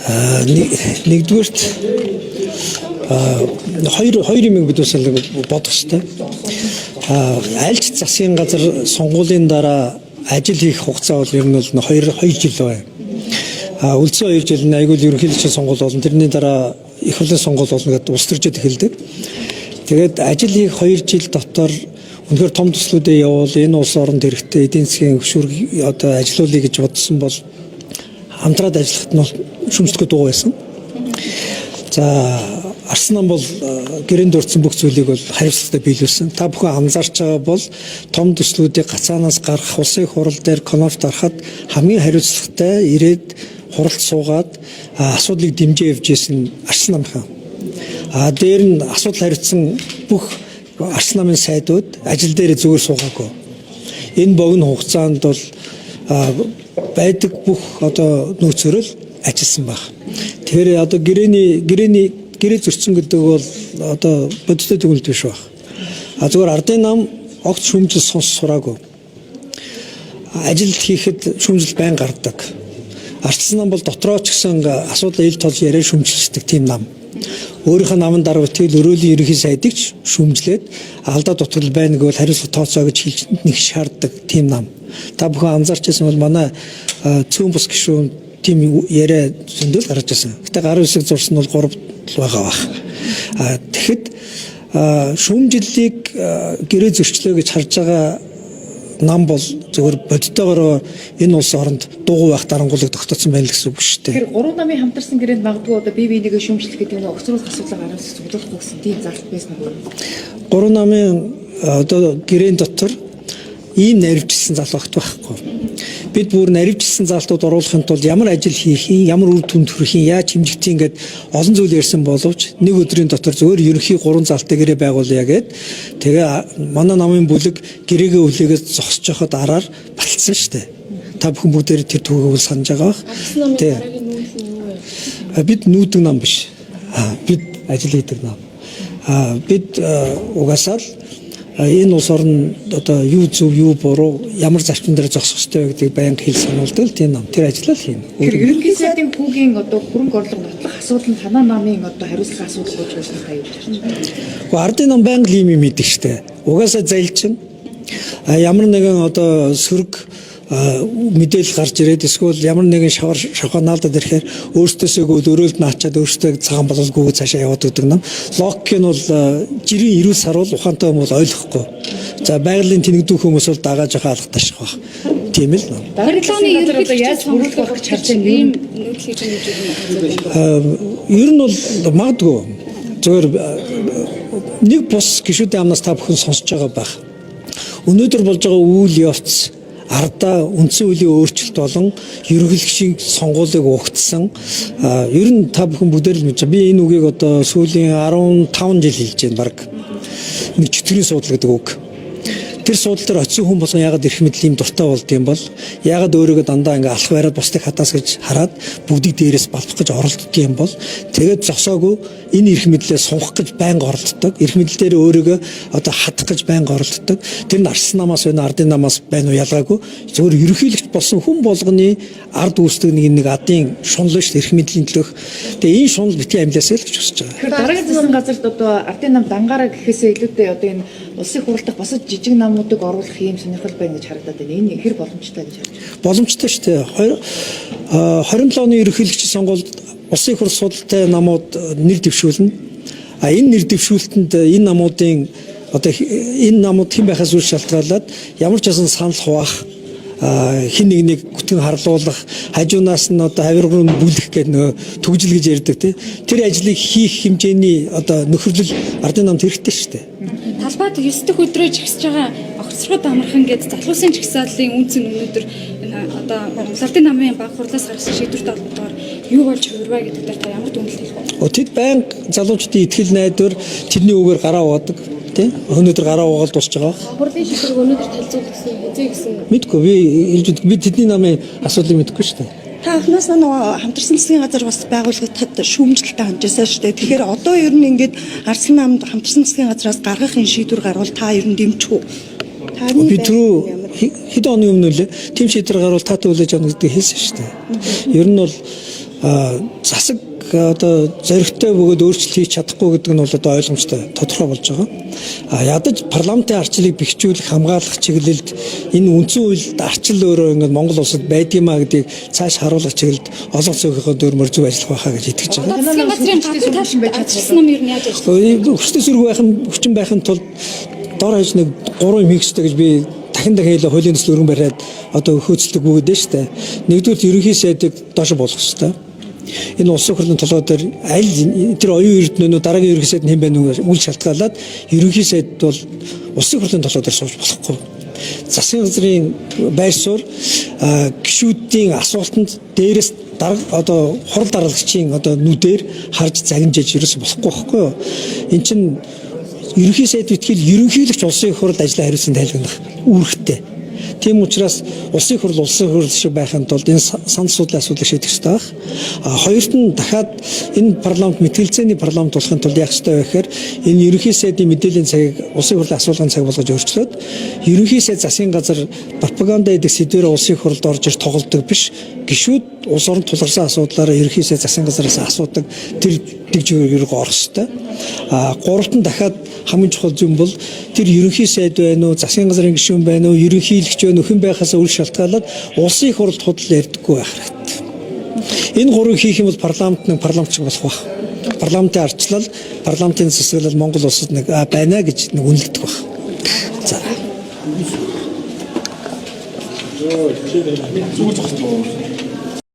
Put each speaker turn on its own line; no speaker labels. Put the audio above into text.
Нэгдүгээрт хоёр юм бид бас бодох хэрэгтэй. Аль ч засгийн газар сонгуулийн дараа ажил хийх хугацаа бол ер нь бол 2 жил байна. Үлдсэн 2 жил нь айгүй ерөнхийлөгчийн сонгуул болно. Тэрний дараа их хурлын сонгуул болно гэдэг улс төрчид эхэлдэг. Тэгээд ажил хийх 2 жил дотор үнэхээр том төслүүдэд явуул энэ улс оронд хэрэгтэй эдийн засгийн хөшүүрэг одоо ажилуулъя гэж бодсон бол хамтраад ажиллахад нь шүмжлэхгүй дуу байсан. За Арслан нам бол гэрээнд дурдсан бүх зүйлийг бол хариуцлагатай биелүүлсэн. Та бүхэн анзаарч байгаа бол том төслүүдийг гацаанаас гаргах улсын хурал дээр конференц дарахад хамгийн хариуцлагатай ирээд хуралд суугаад асуудлыг дэмжиж явж исэн Арслан нам хаан. Дээр нь асуудал хариуцсан бүх Арслан намын сайдууд ажил дээр зүгээр суугаагүй. Энэ богино хугацаанд бол байдаг бүх одоо нөөцөөрөл ажилласан баг. Тэгэхээр одоо гэрээ зөрчсөн гэдэг бол одоо бодиттой төгөлд биш баг. Зүгээр ардын нам огт шүүмжил сураагүй. Ажил хийхэд шүүмжил байн гардаг. Арслан нам бол дотроо ч гэсэн асуудал ил толж яриа шүүмжилдэг тийм нам. Өөрийнхөө намын дараа тэгэл өрөөлийн ерөнхий сайдыг шүүмжлээд алдаа дутгал байна гэвэл хариуцлага тооцоо гэж хэлж нэг шаарддаг тийм нам. Та бүхэн анзаарч байсан бол манай цөөн бус гишүүн тийм яриа зөндөл гарч ирсэн. Гэтэ гар үсэг зурсан нь бол 3 байгаа баг. Тэгэхэд шүүмжлэлийг гэрээ зөрчлөө гэж харж байгаа нам бол зөвхөн бодиттойгоор энэ улс оронд дугуй байх дарангуулыг тогтоосон байна л гэсэн үг шүү дээ. Тэгэхээр
3 намын хамтарсан гэрээнд магадгүй одоо бие биенийгээ шүүмжлэх гэдэг нь огцруулах асуудал гаргаж цуглуулахгүй гэсэн тийм зарлт байсан юм байна.
3 намын одоо гэрээн дотор ийм наривчилсан залуугт байхгүй. Бид бүр наривчилсан залтууд оруулахын тулд ямар ажил хийх юм, ямар үр дүнд хүрэх юм, яаж хэмжигдэх юм гээд олон зүйл ярьсан боловч нэг өдрийн дотор зөвхөн ерөнхий 3 залттай гэрээ байгуулъя гэд тэгээ манай намын бүлэг гэрээгээ үлээгээд зогсож байхад араар баталсан шүү дээ. Та бүхэн бүгдээр тэр түүхийг санаж байгаа бах. Бид нүүдэг нам биш. Бид ажил хийдэг нам. Бид угаасаа энэ улс орн одоо юу зөв юу буруу ямар зарчим дээр зогсох ёстой вэ гэдгийг байнга хэл сануулдаг тийм нам. Тэр ажиллал хийнэ.
Тэр ерөнхий сайдын хүүгийн одоо хөрөнгө орлого нотлох асуудал нь танаа намын одоо хариуцлага асуудал болж байсан хаа юу гэж байна.
Ардын нам байнга ийм юм мэддэг штэ. Угаасаа заилчин ямар нэгэн одоо сөрөг мэдээлэл гарч ирээд эсвэл ямар нэгэн шавхаа наалдаад ирэхээр өөртөөсөө өрөөлд наачаад өөртөө цагаан бололгүй цаашаа яваад өгдөг нам. Логик нь бол жирийн 90 сар бол ухаантай хүмүүс ойлгохгүй. За байгалийн тэнэгдүү хүмүүс бол дагааж байгаа алгатай ших баг. Тийм л нам.
Барилгын ерөнхийдөө яаж хөрвүүлэх байх гэж харж байгаа юм нүүдлийн хэмжээний
ер нь бол магадгүй зөвөр нэг бус гишүүдийн амнаас та бүхэн сонсож байгаа байх. Өнөөдөр болж байгаа үйл явц ардаа үндсэн үеийн өөрчлөлт болон ерөнхийлөгчийн сонгуулийг угтсан ер нь та бүхэн бүгдээр л мэдж байгаа. Би энэ үгийг одоо сүүлийн 15 жил хэлж байна баг. Нэг чөтгөрийн суудлага гэдэг үг. Тэр суудлал дээр очисон хүн болгон ягаад эрх мэдэл юм дуртай болд юм бол ягаад өөрийгөө дандаа ингээ алах байраад бусдыг хатаас гэж хараад бүгдийг дээрээс балбах гэж оролддог юм бол тэгээд зогсоогүй энэ эрх мэдлээ сунх гэж байнга оролддог. Эрх мэдэл дээр өөрийгөө одоо хатах гэж байнга оролддог. Тэр нь Арслан намаас байна, ардын намаас байна уу ялгаагүй. Зөвхөн ерөнхийлөгч болсон хүн болгоны ард үүсдэг нэг адын шунал шүү дээ эрх мэдлийн төлөх. Тэгээ энэ шунал битгий амьлаасаа л гэж хүсэж байгаа.
Тэгэхээр дараагийн засгийн газарт одоо ардын нам дангаараа гэхээсээ илүүтэй одоо энэ улсын хурлдах босод жижиг намуудыг оруулах юм сонирхол байна гэж харагдаад байна. Энэ хэр боломжтой гэж харж байна. Боломжтой
шүү дээ. 27 оны ерөнхийлөгчийн сонгуульд улсын хурл судалтай намууд нэр дэвшүүлнэ. Энэ нэр дэвшүүлэлтэнд энэ намуудын одоо энэ намууд хэн байхаас үл шалтгаалаад ямар ч байсан санал хуваах хин нэг гүтгэн харлуулах хажуунаас нь одоо хавиргуу бүлэх гэдэг нөө төгжил гэж ярьдаг тий. Тэр ажлыг хийх хэмжээний одоо нөхөрлөл ардын намд хэрэгтэй шүү дээ.
Талбайд 9 дэх өдрөө жигсэж байгаа огцрогод амархан гэдэг залуусын жигсааллын үнц нь өнөөдөр одоо ардын намын баг хурлаас гаргасан шийдвэрт холбоотойгоор юу болж хувирваа гэдэг дээр та ямар дүгнэлт хэлэх вэ?
Тэд байнга залуучдын итгэл найдвар тэрний үгээр гараа уудаг тий. Өнөөдөр гараа уугаад дуусч байгаа.
Хурлын шийдвэрийг өнөөдөр танилцуулсан хизээ гэсэн.
Мэдгүй би тэдний намын асуудлыг мэдэхгүй шүү дээ.
Та анхнаас нөгөө хамтарсан засгийн газар бас байгуулагдахад шүүмжлэлтэй ханжаасаа шүү дээ. Тэгэхээр одоо ер нь ингээд Арслан намд хамтарсан засгийн газраас гаргах энэ шийдвэр гарвал та ер нь дэмжих үү?
Би түрүү хэд оны өмнө лээ тийм шийдвэр гарвал таатай хүлээж авах гэдэг хэлсэн шүү дээ. Ер нь бол засаг одоо зоригтой бөгөөд өөрчлөлт хийж чадахгүй гэдэг нь бол одоо ойлгомжтой тодорхой болж байгаа. Ядаж парламентын арчлыг бэхжүүлэх хамгаалах чиглэлд энэ үндсэн хуульд арчил өөрөө ингээд Монгол улсад байдгиймаа гэдгийг цааш харуулах чиглэлд олонх цөөхийнхөө дөрмөр зөв ажиллах байхаа гэж итгэж байгаа.
Засгийн газрын гадны талбарт ажилласан юм ер нь яаж ажиллах?
Хүчтэй хүчин байхын тулд дор хаяж нэг 3 юм хийх ёстой гэж би дахин хэлээ хуулийн төсөл өргөн бариад одоо хөөцөлдөг бүгд дээ шүү дээ. Нэгдүгээр ерөнхий сайдыг доош болгох ёстой. Энэ улсын хурлын толгой дээр аль тэр оюун эрдэнэ дараагийн ерөнхий сайд нь хэн байна уу үл шалтгаалаад ерөнхий сайд бол улсын хурлын толгой дээр сууж болохгүй. Засгийн газрын байр суурь гишүүдийн асуултанд дээрээс дарга одоо хурал даргалагчийн одоо нүдээр харж загинжиж ерөөс болохгүй байхгүй юу? Эн чинь ерөнхий сайд битгэл ерөнхийлөгч улсын хурал ажлаа хариуцсан тайлбарлах үүрэгтэй. Тийм учраас улсын хурал шиг байхын тулд энэ санал асуудлыг шийдэх ёстой байх. Хоёрт нь дахиад энэ парламент мэтгэлцээний парламент болохын тулд яах ёстой вэ гэхээр энэ ерөнхий сайдын мэдээллийн цагийг улсын хурлын асуулгын цаг болгож өөрчлөөд ерөнхий сайд засгийн газар пропаганда гэдэг сэдвээр улсын хуралд орж ир тоглодог биш. Гишүүд улс орон тулгарсан асуудлаараа ерөнхий сайд засгийн газараас асуудаг тэр дэвжүүрийг орох ёстой. Гуравт нь дахиад хамгийн чухал зүйл бол тэр ерөнхий сайд байна уу, засгийн газрын гишүүн байна уу, ерөнхийлөгч байна уу хэн байхаас үл шалтгаалаад улсын хурлд худал ярьдаггүй байх хэрэгтэй. Энэ гурвыг хийх юм бол парламент нэг парламентч болох байх. Парламентын арчлал, парламентын засаглал Монгол улсад нэг байна гэж нэг үнэлдэг байх. За.